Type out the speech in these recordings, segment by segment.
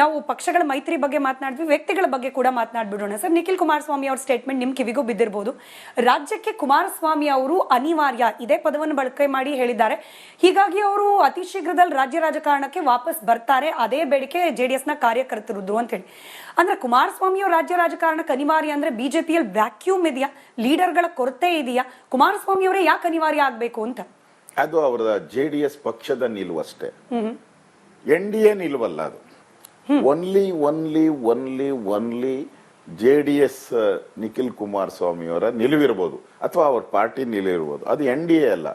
ನಾವು ಪಕ್ಷಗಳ ಮೈತ್ರಿ ಬಗ್ಗೆ ಮಾತನಾಡಿದ್ವಿ, ವ್ಯಕ್ತಿಗಳ ಬಗ್ಗೆ ಕೂಡ ಮಾತನಾಡ್ಬಿಡೋಣ ಸರ್. ನಿಖಿಲ್ ಕುಮಾರಸ್ವಾಮಿ ಅವ್ರ ಸ್ಟೇಟ್ಮೆಂಟ್ ನಿಮ್ ಕಿವಿಗೂ ಬಿದ್ದಿರಬಹುದು. ರಾಜ್ಯಕ್ಕೆ ಕುಮಾರಸ್ವಾಮಿ ಅವರು ಅನಿವಾರ್ಯ, ಇದೇ ಪದವನ್ನು ಬಳಕೆ ಮಾಡಿ ಹೇಳಿದ್ದಾರೆ. ಹೀಗಾಗಿ ಅವರು ಅತಿ ಶೀಘ್ರದಲ್ಲಿ ರಾಜ್ಯ ರಾಜಕಾರಣಕ್ಕೆ ವಾಪಸ್ ಬರ್ತಾರೆ, ಅದೇ ಬೇಡಿಕೆ ಜೆಡಿಎಸ್ ನ ಕಾರ್ಯಕರ್ತರದ್ದು ಅಂತ ಹೇಳಿ. ಅಂದ್ರೆ ಕುಮಾರಸ್ವಾಮಿ ಅವರು ರಾಜ್ಯ ರಾಜಕಾರಣಕ್ಕೆ ಅನಿವಾರ್ಯ ಅಂದ್ರೆ ಬಿಜೆಪಿಯಲ್ಲಿ ವ್ಯಾಕ್ಯೂಮ್ ಇದೆಯಾ, ಲೀಡರ್ಗಳ ಕೊರತೆ ಇದೆಯಾ, ಕುಮಾರಸ್ವಾಮಿ ಅವರೇ ಯಾಕೆ ಅನಿವಾರ್ಯ ಆಗ್ಬೇಕು ಅಂತ? ಅದು ಅವರ ಜೆಡಿಎಸ್ ಪಕ್ಷದ ನಿಲುವು ಅಷ್ಟೇ, NDA ನಿಲುವಲ್ಲ ಅದು. ಓನ್ಲಿ ಜೆಡಿಎಸ್ ನಿಖಿಲ್ ಕುಮಾರಸ್ವಾಮಿ ಅವರ ನಿಲುವಿರ್ಬೋದು ಅಥವಾ ಅವ್ರ ಪಾರ್ಟಿ ನಿಲುವಿರ್ಬೋದು, ಅದು NDA ಅಲ್ಲ.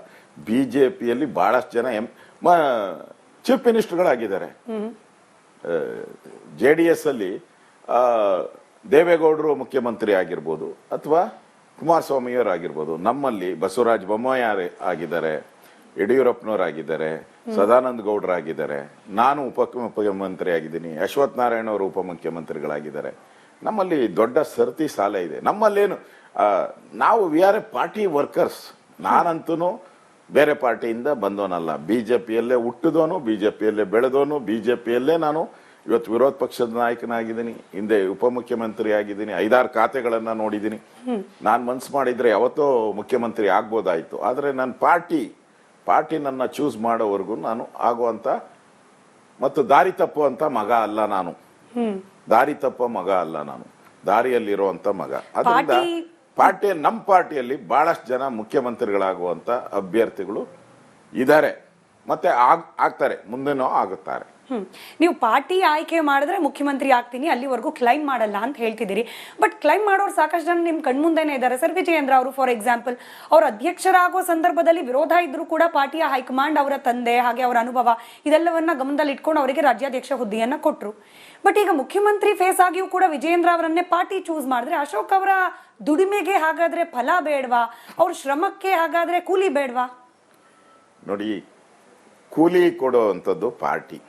ಬಿಜೆಪಿಯಲ್ಲಿ ಬಹಳಷ್ಟು ಜನ ಚೀಫ್ ಮಿನಿಸ್ಟರ್ಗಳಾಗಿದ್ದಾರೆ. JDS ಅಲ್ಲಿ ದೇವೇಗೌಡರು ಮುಖ್ಯಮಂತ್ರಿ ಆಗಿರ್ಬೋದು ಅಥವಾ ಕುಮಾರಸ್ವಾಮಿಯವರು ಆಗಿರ್ಬೋದು. ನಮ್ಮಲ್ಲಿ ಬಸವರಾಜ ಬೊಮ್ಮಾಯಿ ಆಗಿದ್ದಾರೆ, ಯಡಿಯೂರಪ್ಪನವರಾಗಿದ್ದಾರೆ, ಸದಾನಂದ ಗೌಡರಾಗಿದ್ದಾರೆ, ನಾನು ಉಪಮುಖ್ಯಮಂತ್ರಿ ಆಗಿದ್ದೀನಿ, ಅಶ್ವಥ್ ನಾರಾಯಣ ಅವರು ಉಪಮುಖ್ಯಮಂತ್ರಿಗಳಾಗಿದ್ದಾರೆ. ನಮ್ಮಲ್ಲಿ ದೊಡ್ಡ ಸರತಿ ಸಾಲ ಇದೆ. ನಮ್ಮಲ್ಲೇನು ನಾವು we R A party workers. ನಾನಂತೂ ಬೇರೆ ಪಾರ್ಟಿಯಿಂದ ಬಂದವನಲ್ಲ, ಬಿಜೆಪಿಯಲ್ಲೇ ಹುಟ್ಟಿದವನು, ಬಿಜೆಪಿಯಲ್ಲೇ ಬೆಳೆದವನು, ಬಿಜೆಪಿಯಲ್ಲೇ ನಾನು ಇವತ್ತು ವಿರೋಧ ಪಕ್ಷದ ನಾಯಕನಾಗಿದ್ದೀನಿ, ಹಿಂದೆ ಉಪಮುಖ್ಯಮಂತ್ರಿ ಆಗಿದ್ದೀನಿ, 5-6 ಖಾತೆಗಳನ್ನ ನೋಡಿದ್ದೀನಿ. ನಾನು ಮನ್ಸು ಮಾಡಿದ್ರೆ ಯಾವತ್ತೋ ಮುಖ್ಯಮಂತ್ರಿ ಆಗ್ಬೋದಾಯ್ತು. ಆದರೆ ನನ್ನ ಪಾರ್ಟಿ ನನ್ನ ಚೂಸ್ ಮಾಡೋವರೆಗೂ ನಾನು ಆಗುವಂತ ಮತ್ತು ದಾರಿ ತಪ್ಪುವಂತ ಮಗ ಅಲ್ಲ ನಾನು. ದಾರಿಯಲ್ಲಿರುವಂತ ಮಗ. ಅದರಿಂದ ನಮ್ಮ ಪಾರ್ಟಿಯಲ್ಲಿ ಬಹಳಷ್ಟು ಜನ ಮುಖ್ಯಮಂತ್ರಿಗಳಾಗುವಂತ ಅಭ್ಯರ್ಥಿಗಳು ಇದ್ದಾರೆ, ಮತ್ತೆ ಆಗ್ತಾರೆ, ಮುಂದೆನೂ ಆಗುತ್ತಾರೆ. ನೀವು ಪಾರ್ಟಿ ಆಯ್ಕೆ ಮಾಡಿದ್ರೆ ಮುಖ್ಯಮಂತ್ರಿ ಆಗ್ತೀನಿ, ಅಲ್ಲಿವರೆಗೂ ಕ್ಲೈಮ್ ಮಾಡಲ್ಲ ಅಂತ ಹೇಳ್ತಿದ್ದೀರಿ. ಬಟ್ ಕ್ಲೈಮ್ ಮಾಡೋರು ಸಾಕಷ್ಟು ಜನ ನಿಮ್ ಕಣ್ಮುಂದೆನೇ ಇದ್ದಾರೆ ಸರ್. ವಿಜಯೇಂದ್ರ ಅವರು ಫಾರ್ ಎಕ್ಸಾಂಪಲ್, ಅವ್ರ ಅಧ್ಯಕ್ಷರಾಗೋ ಸಂದರ್ಭದಲ್ಲಿ ವಿರೋಧ ಇದ್ರೂ ಕೂಡ ಪಾರ್ಟಿಯ ಹೈಕಮಾಂಡ್ ಅವರ ತಂದೆ ಹಾಗೆ ಅವರ ಅನುಭವ ಇದೆಲ್ಲವನ್ನ ಗಮನದಲ್ಲಿ ಇಟ್ಕೊಂಡು ಅವರಿಗೆ ರಾಜ್ಯಾಧ್ಯಕ್ಷ ಹುದ್ದೆಯನ್ನ ಕೊಟ್ರು. ಬಟ್ ಈಗ ಮುಖ್ಯಮಂತ್ರಿ ಫೇಸ್ ಆಗಿಯೂ ಕೂಡ ವಿಜಯೇಂದ್ರ ಅವರನ್ನೇ ಪಾರ್ಟಿ ಚೂಸ್ ಮಾಡಿದ್ರೆ ಅಶೋಕ್ ಅವರ ದುಡಿಮೆಗೆ ಹಾಗಾದ್ರೆ ಫಲ ಬೇಡವಾ? ಅವ್ರ ಶ್ರಮಕ್ಕೆ ಹಾಗಾದ್ರೆ ಕೂಲಿ ಬೇಡವಾ? ನೋಡಿ, ಕೂಲಿ ಕೊಡುವಂಥದ್ದು ಪಾರ್ಟಿ.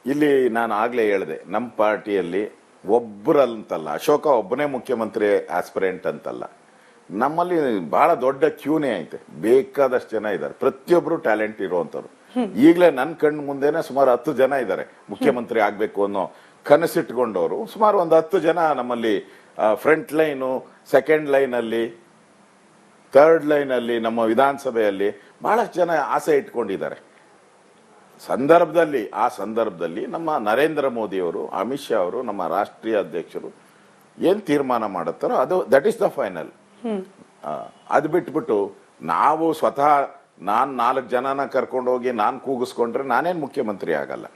ಇಲ್ಲಿ ನಾನು ಆಗ್ಲೇ ಹೇಳಿದೆ, ನಮ್ಮ ಪಾರ್ಟಿಯಲ್ಲಿ ಒಬ್ಬರಂತಲ್ಲ, ಅಶೋಕ ಒಬ್ಬನೇ ಮುಖ್ಯಮಂತ್ರಿ ಆಸ್ಪಿರೆಂಟ್ ಅಂತಲ್ಲ, ನಮ್ಮಲ್ಲಿ ಬಹಳ ದೊಡ್ಡ ಕ್ಯೂನೇ ಐತೆ, ಬೇಕಾದಷ್ಟು ಜನ ಇದ್ದಾರೆ, ಪ್ರತಿಯೊಬ್ರು ಟ್ಯಾಲೆಂಟ್ ಇರುವಂತವ್ರು. ಈಗಲೇ ನನ್ನ ಕಣ್ಣು ಮುಂದೆನೆ ಸುಮಾರು 10 ಜನ ಇದ್ದಾರೆ ಮುಖ್ಯಮಂತ್ರಿ ಆಗ್ಬೇಕು ಅನ್ನೋ ಕನಸಿಟ್ಕೊಂಡವರು. ಸುಮಾರು ಒಂದು 10 ಜನ ನಮ್ಮಲ್ಲಿ ಫ್ರಂಟ್ ಲೈನು, ಸೆಕೆಂಡ್ ಲೈನ್ ಅಲ್ಲಿ, ಥರ್ಡ್ ಲೈನ್ ಅಲ್ಲಿ, ನಮ್ಮ ವಿಧಾನಸಭೆಯಲ್ಲಿ ಬಹಳಷ್ಟು ಜನ ಆಸೆ ಇಟ್ಕೊಂಡಿದ್ದಾರೆ. ಆ ಸಂದರ್ಭದಲ್ಲಿ ನಮ್ಮ ನರೇಂದ್ರ ಮೋದಿ ಅವರು, ಅಮಿತ್ ಶಾ ಅವರು, ನಮ್ಮ ರಾಷ್ಟ್ರೀಯ ಅಧ್ಯಕ್ಷರು ಏನ್ ತೀರ್ಮಾನ ಮಾಡುತ್ತಾರೋ ಅದು ದಟ್ ಈಸ್ ದ ಫೈನಲ್. ಅದು ಬಿಟ್ಬಿಟ್ಟು ನಾವು ಸ್ವತಃ ನಾನ್ 4 ಜನನ ಕರ್ಕೊಂಡು ಹೋಗಿ ನಾನು ಕೂಗಿಸ್ಕೊಂಡ್ರೆ ನಾನೇನ್ ಮುಖ್ಯಮಂತ್ರಿ ಆಗಲ್ಲ.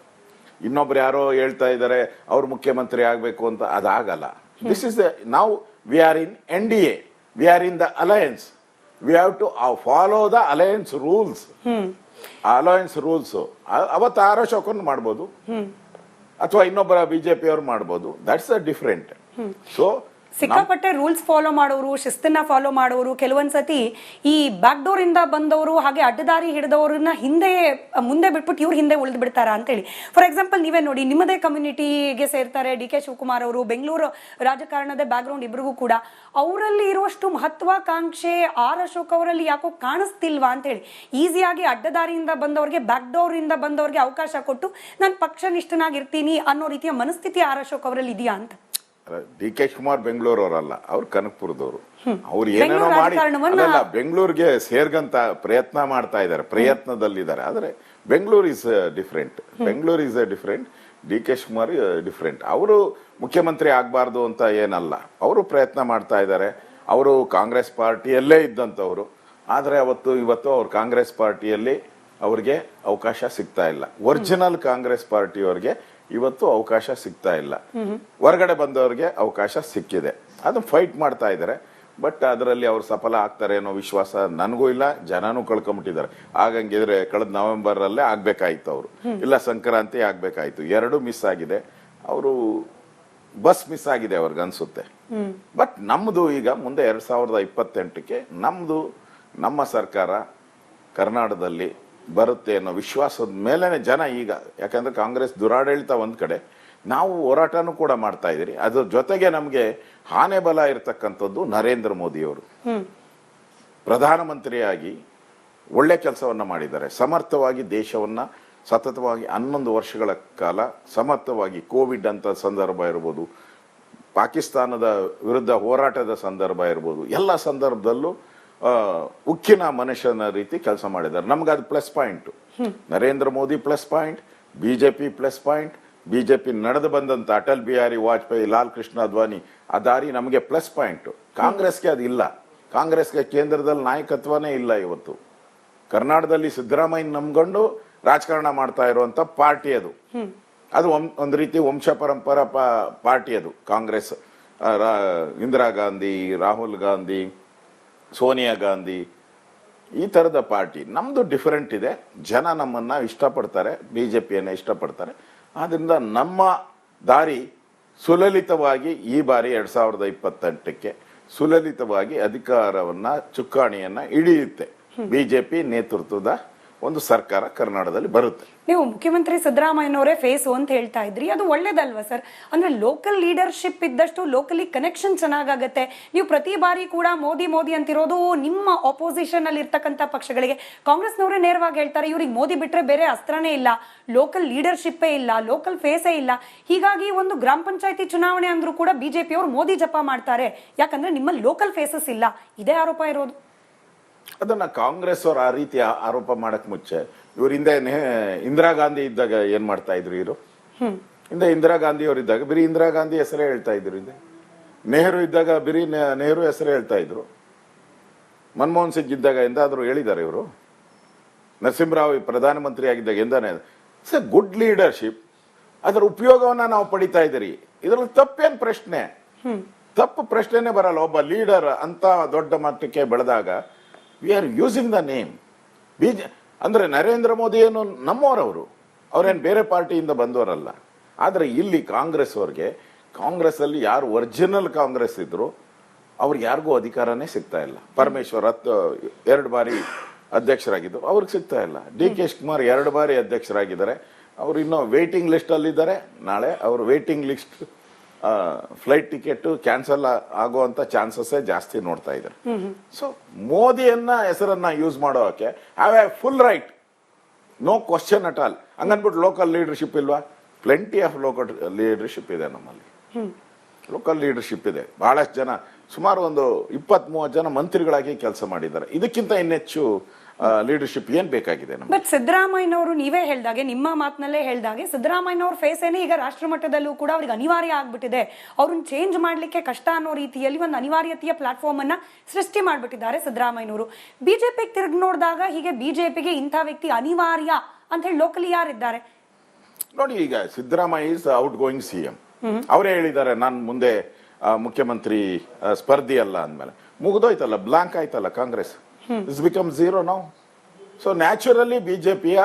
ಇನ್ನೊಬ್ರು ಯಾರೋ ಹೇಳ್ತಾ ಇದ್ದಾರೆ ಅವ್ರು ಮುಖ್ಯಮಂತ್ರಿ ಆಗ್ಬೇಕು ಅಂತ, ಅದಾಗಲ್ಲ. ದಿಸ್ ಇಸ್ ನಾವು we are in NDA, we are in the alliance, we have to follow the alliance rules. ಅವತ್ತು ಅಶೋಕನ್ ಮಾಡ್ಬೋದು ಅಥವಾ ಇನ್ನೊಬ್ಬರ ಬಿಜೆಪಿ ಅವ್ರು ಮಾಡ್ಬೋದು. That's a different. ಸೊ ಸಿಕ್ಕಾಪಟ್ಟೆ ರೂಲ್ಸ್ ಫಾಲೋ ಮಾಡೋರು, ಶಿಸ್ತನ್ನ ಫಾಲೋ ಮಾಡೋರು, ಕೆಲವೊಂದ್ಸತಿ ಈ ಬ್ಯಾಕ್ ಡೋರ್ ಇಂದ ಬಂದವರು ಹಾಗೆ ಅಡ್ಡದಾರಿ ಹಿಡಿದವ್ರನ್ನ ಮುಂದೆ ಬಿಟ್ಬಿಟ್ಟು ಇವ್ರು ಹಿಂದೆ ಉಳಿದು ಬಿಡ್ತಾರ ಅಂತೇಳಿ. ಫಾರ್ ಎಕ್ಸಾಂಪಲ್ ನೀವೇ ನೋಡಿ, ನಿಮ್ಮದೇ ಕಮ್ಯುನಿಟಿಗೆ ಸೇರ್ತಾರೆ DK ಶಿವಕುಮಾರ್ ಅವರು, ಬೆಂಗಳೂರು ರಾಜಕಾರಣದ ಬ್ಯಾಕ್ ಗ್ರೌಂಡ್ ಇಬ್ರಿಗೂ ಕೂಡ. ಅವರಲ್ಲಿ ಇರುವಷ್ಟು ಮಹತ್ವಾಕಾಂಕ್ಷೆ ಅಶೋಕ್ ಅವರಲ್ಲಿ ಯಾಕೋ ಕಾಣಿಸ್ತಿಲ್ವಾ ಅಂತೇಳಿ. ಈಸಿಯಾಗಿ ಅಡ್ಡದಾರಿಯಿಂದ ಬಂದವ್ರಿಗೆ, ಬ್ಯಾಕ್ ಡೋರ್ ಇಂದ ಬಂದವ್ರಿಗೆ ಅವಕಾಶ ಕೊಟ್ಟು ನಾನು ಪಕ್ಷನಿಷ್ಠನಾಗಿರ್ತೀನಿ ಅನ್ನೋ ರೀತಿಯ ಮನಸ್ಥಿತಿ ಅಶೋಕ್ ಅವರಲ್ಲಿ ಇದೆಯಾ ಅಂತ? DK ಶಿವಕುಮಾರ್ ಬೆಂಗಳೂರವರಲ್ಲ, ಅವ್ರು ಕನಕಪುರದವರು. ಅವ್ರು ಏನೇನೋ ಮಾಡಿ ಅಲ್ಲ, ಬೆಂಗಳೂರಿಗೆ ಸೇರ್ಗಂತ ಪ್ರಯತ್ನ ಮಾಡ್ತಾ ಇದ್ದಾರೆ, ಪ್ರಯತ್ನದಲ್ಲಿದ್ದಾರೆ. ಆದ್ರೆ Bengaluru is different. DK Shivakumar different. ಅವರು ಮುಖ್ಯಮಂತ್ರಿ ಆಗ್ಬಾರ್ದು ಅಂತ ಏನಲ್ಲ, ಅವರು ಪ್ರಯತ್ನ ಮಾಡ್ತಾ ಇದ್ದಾರೆ. ಅವರು ಕಾಂಗ್ರೆಸ್ ಪಾರ್ಟಿಯಲ್ಲೇ ಇದ್ದಂಥವ್ರು. ಆದ್ರೆ ಇವತ್ತು ಅವ್ರು ಕಾಂಗ್ರೆಸ್ ಪಾರ್ಟಿಯಲ್ಲಿ ಅವ್ರಿಗೆ ಅವಕಾಶ ಸಿಗ್ತಾ ಇಲ್ಲ. ಒರಿಜಿನಲ್ ಕಾಂಗ್ರೆಸ್ ಪಾರ್ಟಿಯವ್ರಿಗೆ ಇವತ್ತು ಅವಕಾಶ ಸಿಗ್ತಾ ಇಲ್ಲ. ಹೊರಗಡೆ ಬಂದವರಿಗೆ ಅವಕಾಶ ಸಿಕ್ಕಿದೆ, ಅದು ಫೈಟ್ ಮಾಡ್ತಾ ಇದ್ದಾರೆ. ಬಟ್ ಅದರಲ್ಲಿ ಅವ್ರು ಸಫಲ ಆಗ್ತಾರೆ ಅನ್ನೋ ವಿಶ್ವಾಸ ನನಗೂ ಇಲ್ಲ, ಜನನೂ ಕಳ್ಕೊಂಡ್ಬಿಟ್ಟಿದ್ದಾರೆ. ಆಗಂಗಿದ್ರೆ ಕಳೆದ ನವೆಂಬರ್ ಅಲ್ಲೇ ಆಗ್ಬೇಕಾಯ್ತು ಅವರು, ಇಲ್ಲ ಸಂಕ್ರಾಂತಿ ಆಗ್ಬೇಕಾಯ್ತು. 2 ಮಿಸ್ ಆಗಿದೆ. ಅವರು ಬಸ್ ಮಿಸ್ ಆಗಿದೆ ಅವ್ರಿಗೆ ಅನ್ಸುತ್ತೆ. ಬಟ್ ನಮ್ದು ಈಗ ಮುಂದೆ 2028ಕ್ಕೆ ನಮ್ಮ ಸರ್ಕಾರ ಕರ್ನಾಟಕದಲ್ಲಿ ಬರುತ್ತೆ ಅನ್ನೋ ವಿಶ್ವಾಸದ ಮೇಲೆನೆ ಜನ ಈಗ, ಯಾಕಂದ್ರೆ ಕಾಂಗ್ರೆಸ್ ದುರಾಡಳಿತ ಒಂದ್ ಕಡೆ, ನಾವು ಹೋರಾಟನೂ ಕೂಡ ಮಾಡ್ತಾ ಇದೀರಿ. ಅದ್ರ ಜೊತೆಗೆ ನಮ್ಗೆ ಆನೆ ಬಲ ಇರತಕ್ಕಂಥದ್ದು ನರೇಂದ್ರ ಮೋದಿ ಅವರು ಪ್ರಧಾನಮಂತ್ರಿಯಾಗಿ ಒಳ್ಳೆ ಕೆಲಸವನ್ನ ಮಾಡಿದ್ದಾರೆ, ಸಮರ್ಥವಾಗಿ ದೇಶವನ್ನ ಸತತವಾಗಿ 11 ವರ್ಷಗಳ ಕಾಲ ಸಮರ್ಥವಾಗಿ ಕೋವಿಡ್ ಅಂತ ಸಂದರ್ಭ ಇರ್ಬೋದು, ಪಾಕಿಸ್ತಾನದ ವಿರುದ್ಧ ಹೋರಾಟದ ಸಂದರ್ಭ ಇರ್ಬೋದು, ಎಲ್ಲ ಸಂದರ್ಭದಲ್ಲೂ ಉಕ್ಕಿನ ಮನುಷ್ಯನ ರೀತಿ ಕೆಲಸ ಮಾಡಿದ್ದಾರೆ. ನಮ್ಗೆ ಅದು plus point. Narendra Modi plus point, BJP plus point, BJP ನಡೆದು ಬಂದಂತ ಅಟಲ್ ಬಿಹಾರಿ ವಾಜಪೇಯಿ, ಲಾಲ್ ಕೃಷ್ಣ ಅದ್ವಾನಿ ಆ ದಾರಿ ನಮಗೆ ಪ್ಲಸ್ ಪಾಯಿಂಟ್. ಕಾಂಗ್ರೆಸ್ಗೆ ಅದು ಇಲ್ಲ. ಕಾಂಗ್ರೆಸ್ಗೆ ಕೇಂದ್ರದಲ್ಲಿ ನಾಯಕತ್ವನೇ ಇಲ್ಲ. ಇವತ್ತು ಕರ್ನಾಟಕದಲ್ಲಿ ಸಿದ್ದರಾಮಯ್ಯ ನಂಬ್ಕೊಂಡು ರಾಜಕಾರಣ ಮಾಡ್ತಾ ಇರುವಂತ ಪಾರ್ಟಿ ಅದು. ಅದು ಒಂದು ರೀತಿ ವಂಶ ಪರಂಪರಾ ಪಾರ್ಟಿ ಅದು ಕಾಂಗ್ರೆಸ್. ಇಂದಿರಾ ಗಾಂಧಿ, ರಾಹುಲ್ ಗಾಂಧಿ, ಸೋನಿಯಾ ಗಾಂಧಿ, ಈ ತರದ ಪಾರ್ಟಿ. ನಮ್ದು ಡಿಫರೆಂಟ್ ಇದೆ. ಜನ ನಮ್ಮನ್ನ ಇಷ್ಟಪಡ್ತಾರೆ, ಬಿಜೆಪಿಯನ್ನ ಇಷ್ಟಪಡ್ತಾರೆ. ಆದ್ರಿಂದ ನಮ್ಮ ದಾರಿ ಸುಲಲಿತವಾಗಿ ಈ ಬಾರಿ 2028ಕ್ಕೆ ಸುಲಲಿತವಾಗಿ ಅಧಿಕಾರವನ್ನ ಚುಕ್ಕಾಣಿಯನ್ನ ಹಿಡಿಯುತ್ತೆ. ಬಿಜೆಪಿ ನೇತೃತ್ವದ ಒಂದು ಸರ್ಕಾರ ಕರ್ನಾಟಕದಲ್ಲಿ ಬರುತ್ತೆ. ನೀವು ಮುಖ್ಯಮಂತ್ರಿ ಸಿದ್ದರಾಮಯ್ಯನವರೇ ಫೇಸ್ ಅಂತ ಹೇಳ್ತಾ ಇದ್ರಿ, ಅದು ಒಳ್ಳೇದಲ್ವಾ ಸರ್? ಅಂದ್ರೆ ಲೋಕಲ್ ಲೀಡರ್ಶಿಪ್ ಇದ್ದಷ್ಟು ಲೋಕಲಿ ಕನೆಕ್ಷನ್ ಚೆನ್ನಾಗತ್ತೆ. ನೀವು ಪ್ರತಿ ಬಾರಿ ಕೂಡ ಮೋದಿ ಮೋದಿ ಅಂತಿರೋದು ನಿಮ್ಮ ಆಪೋಸಿಷನ್ ಅಲ್ಲಿ ಇರ್ತಕ್ಕಂಥ ಪಕ್ಷಗಳಿಗೆ. ಕಾಂಗ್ರೆಸ್ನವರೇ ನೇರವಾಗಿ ಹೇಳ್ತಾರೆ, ಇವ್ರಿಗೆ ಮೋದಿ ಬಿಟ್ರೆ ಬೇರೆ ಅಸ್ತ್ರನೇ ಇಲ್ಲ, ಲೋಕಲ್ ಲೀಡರ್ಶಿಪ್ಪೇ ಇಲ್ಲ, ಲೋಕಲ್ ಫೇಸೇ ಇಲ್ಲ. ಹೀಗಾಗಿ ಒಂದು ಗ್ರಾಮ ಪಂಚಾಯತಿ ಚುನಾವಣೆ ಅಂದ್ರೂ ಕೂಡ ಬಿಜೆಪಿ ಅವರು ಮೋದಿ ಜಪ ಮಾಡ್ತಾರೆ, ಯಾಕಂದ್ರೆ ನಿಮ್ಮ ಲೋಕಲ್ ಫೇಸಸ್ ಇಲ್ಲ. ಇದೇ ಆರೋಪ ಇರೋದು. ಅದನ್ನ ಕಾಂಗ್ರೆಸ್ ಅವರು ಆ ರೀತಿ ಆರೋಪ ಮಾಡಕ್ ಮುಂಚೆ ಇವ್ರ ಹಿಂದೆ ಇಂದಿರಾ ಗಾಂಧಿ ಇದ್ದಾಗ ಏನ್ ಮಾಡ್ತಾ ಇದ್ರು ಇವರು? ಹಿಂದೆ ಇಂದಿರಾ ಗಾಂಧಿ ಅವರು ಇದ್ದಾಗ ಬರೀ ಇಂದಿರಾ ಗಾಂಧಿ ಹೆಸರೇ ಹೇಳ್ತಾ ಇದ್ರು. ಹಿಂದೆ ನೆಹರು ಇದ್ದಾಗ ಬರೀ ನೆಹರು ಹೆಸರೇ ಹೇಳ್ತಾ ಇದ್ರು. ಮನಮೋಹನ್ ಸಿಂಗ್ ಇದ್ದಾಗ ಎಂದಾದ್ರು ಹೇಳಿದ್ದಾರೆ ಇವರು? ನರಸಿಂಹರಾವ್ ಪ್ರಧಾನಮಂತ್ರಿ ಆಗಿದ್ದಾಗ ಎಂದಾನೆ ಗುಡ್ ಲೀಡರ್ಶಿಪ್, ಅದರ ಉಪಯೋಗವನ್ನ ನಾವು ಪಡಿತಾ ಇದ್ದೀರಿ. ಇದ್ರಲ್ಲಿ ತಪ್ಪೇನ್ ಪ್ರಶ್ನೆ? ತಪ್ಪು ಪ್ರಶ್ನೆನೇ ಬರಲ್ಲ. ಒಬ್ಬ ಲೀಡರ್ ಅಂತ ದೊಡ್ಡ ಮಟ್ಟಕ್ಕೆ ಬೆಳೆದಾಗ we are using the name. ಅಂದ್ರೆ ನರೇಂದ್ರ ಮೋದಿ ಏನು ನಮ್ಮವರವರು, ಅವ್ರೇನು ಬೇರೆ ಪಾರ್ಟಿಯಿಂದ ಬಂದವರಲ್ಲ. ಆದ್ರೆ ಇಲ್ಲಿ ಕಾಂಗ್ರೆಸ್ ಅವ್ರಿಗೆ, ಕಾಂಗ್ರೆಸ್ ಅಲ್ಲಿ ಯಾರು ಒರಿಜಿನಲ್ ಕಾಂಗ್ರೆಸ್ ಇದ್ರು ಅವ್ರಿಗೆ ಯಾರಿಗೂ ಅಧಿಕಾರನೇ ಸಿಗ್ತಾ ಇಲ್ಲ. ಪರಮೇಶ್ವರ್ 2 ಬಾರಿ ಅಧ್ಯಕ್ಷರಾಗಿದ್ರು, ಅವ್ರಿಗೆ ಸಿಗ್ತಾ ಇಲ್ಲ. ಡಿ ಕೆ ಶಿವಕುಮಾರ್ 2 ಬಾರಿ ಅಧ್ಯಕ್ಷರಾಗಿದ್ದಾರೆ, ಅವ್ರು ಇನ್ನೂ ವೇಟಿಂಗ್ ಲಿಸ್ಟ್ ಅಲ್ಲಿದ್ದಾರೆ. ನಾಳೆ ಅವರು waiting list flight ticket cancel ಆಗುವಂತ ಚಾನ್ಸಸ್ ಜಾಸ್ತಿ ನೋಡ್ತಾ ಇದ್ದಾರೆ. ಸೊ ಮೋದಿಯನ್ನ ಹೆಸರನ್ನ ಯೂಸ್ ಮಾಡೋಕೆ have a full right, no question at all. ಹಂಗನ್ಬಿಟ್ಟು ಲೋಕಲ್ ಲೀಡರ್ಶಿಪ್ ಇಲ್ವಾ? ಪ್ಲೆಂಟಿ ಆಫ್ ಲೋಕಲ್ ಲೀಡರ್ಶಿಪ್ ಇದೆ ನಮ್ಮಲ್ಲಿ. ಲೋಕಲ್ ಲೀಡರ್ಶಿಪ್ ಇದೆ. ಬಹಳಷ್ಟು ಜನ, ಸುಮಾರು ಒಂದು 20-30 ಜನ ಮಂತ್ರಿಗಳಾಗಿ ಕೆಲಸ ಮಾಡಿದ್ದಾರೆ. ಇದಕ್ಕಿಂತ ಇನ್ನೆಚ್ಚು ಲೀಡರ್ಶಿಪ್ ಏನ್ ಬೇಕಾಗಿದೆ ನಮ್ಗೆ? ಬಟ್ ಸಿದ್ದರಾಮಯ್ಯನವರು ನೀವೇ ಹೇಳ್ದಾಗೆ, ನಿಮ್ಮ ಮಾತಿನಲ್ಲೇ ಹೇಳ್ದಾಗೆ, ಸಿದ್ದರಾಮಯ್ಯನವ್ರ ಫೇಸ್ ಏನೇ ಈಗ ರಾಷ್ಟ್ರ ಮಟ್ಟದಲ್ಲೂ ಕೂಡ ಅವ್ರಿಗೆ ಅನಿವಾರ್ಯ ಆಗ್ಬಿಟ್ಟಿದೆ. ಅವ್ರನ್ನ ಚೇಂಜ್ ಮಾಡ್ಲಿಕ್ಕೆ ಕಷ್ಟ ಅನ್ನೋ ರೀತಿಯಲ್ಲಿ ಒಂದು ಅನಿವಾರ್ಯತೆಯ ಪ್ಲಾಟ್ಫಾರ್ಮ್ ಅನ್ನ ಸೃಷ್ಟಿ ಮಾಡ್ಬಿಟ್ಟಿದ್ದಾರೆ ಸಿದ್ದರಾಮಯ್ಯನವರು. ಬಿಜೆಪಿಗೆ ತಿರುಗಿ ನೋಡಿದಾಗ ಹೀಗೆ ಬಿಜೆಪಿಗೆ ಇಂಥ ವ್ಯಕ್ತಿ ಅನಿವಾರ್ಯ ಅಂತ ಹೇಳಿ ಲೋಕಲಿ ಯಾರಿದ್ದಾರೆ ನೋಡಿ? ಈಗ Siddaramaiah is out going CM. ಅವರೇ ಹೇಳಿದ್ದಾರೆ, ನಾನು ಮುಂದೆ ಮುಖ್ಯಮಂತ್ರಿ ಸ್ಪರ್ಧಿ ಅಲ್ಲ ಅಂದ್ಮೇಲೆ ಮುಗಿದೋಯ್ತಲ್ಲ, ಬ್ಲಾಂಕ್ ಆಯ್ತಲ್ಲ Congress. It's become zero now. So naturally ಬಿಜೆಪಿಯ